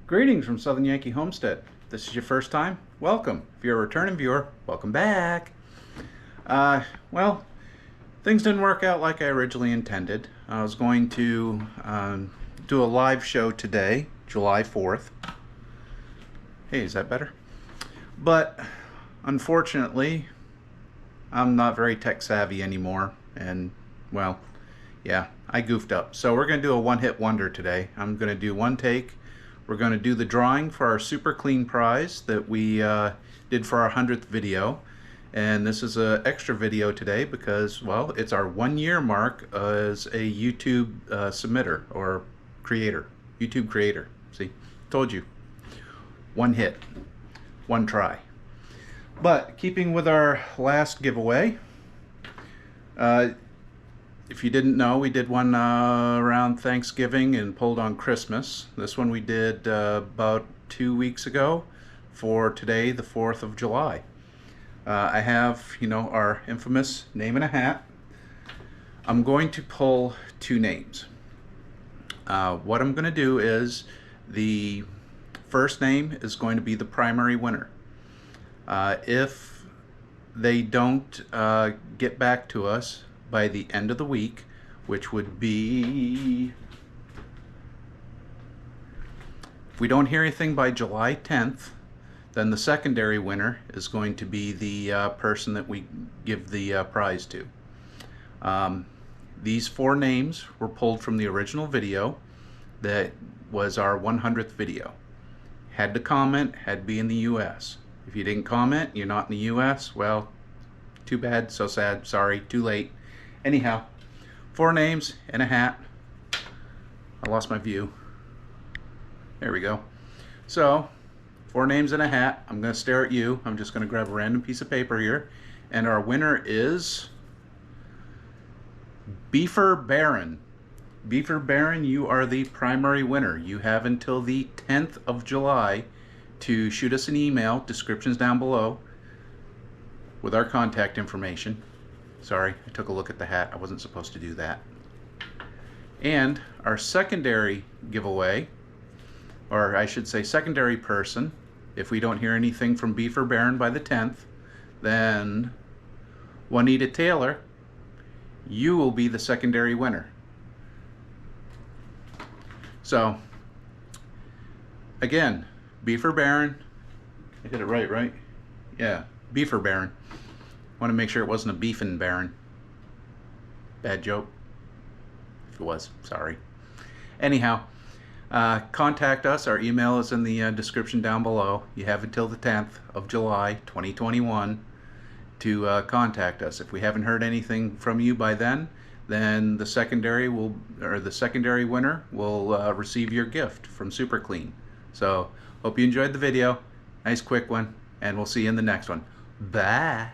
Greetings from Southern Yankee Homestead. If this is your first time, welcome. If you're a returning viewer, welcome back. Well, things didn't work out like I originally intended. I was going to do a live show today, July 4th. Hey, is that better? But unfortunately, I'm not very tech savvy anymore, and well, yeah, I goofed up. So we're going to do a one-hit wonder today. I'm going to do one take. We're going to do the drawing for our Superclean prize that we did for our 100th video. And this is an extra video today because, well, it's our 1-year mark as a YouTube submitter or creator, YouTube creator. See, told you. One hit, one try. But keeping with our last giveaway, if you didn't know, we did one around Thanksgiving and pulled on Christmas. This one we did about 2 weeks ago for today, the 4th of July. I have, our infamous name in a hat. I'm going to pull two names. What I'm going to do is the first name is going to be the primary winner. If they don't get back to us by the end of the week, which would be, if we don't hear anything by July 10th, then the secondary winner is going to be the person that we give the prize to. These four names were pulled from the original video that was our 100th video. Had to comment, had to be in the US. If you didn't comment, you're not in the US, well, too bad, so sad, sorry, too late. Anyhow, four names in a hat. I lost my view. There we go. So, four names in a hat. I'm going to stare at you. I'm just going to grab a random piece of paper here. And our winner is Beefer Baron. Beefer Baron, you are the primary winner. You have until the 10th of July to shoot us an email, descriptions down below, with our contact information. Sorry, I took a look at the hat. I wasn't supposed to do that. And our secondary giveaway, or I should say secondary person, if we don't hear anything from Beefer Baron by the 10th, then Juanita Taylor, you will be the secondary winner. So, again, Beefer Baron, I did it right? Yeah, Beefer Baron. Want to make sure it wasn't a beefin' baron. Bad joke. If it was, sorry. Anyhow, contact us. Our email is in the description down below. You have until the 10th of July 2021 to contact us. If we haven't heard anything from you by then the secondary winner will receive your gift from Superclean. So, hope you enjoyed the video. Nice quick one, and we'll see you in the next one. Bye.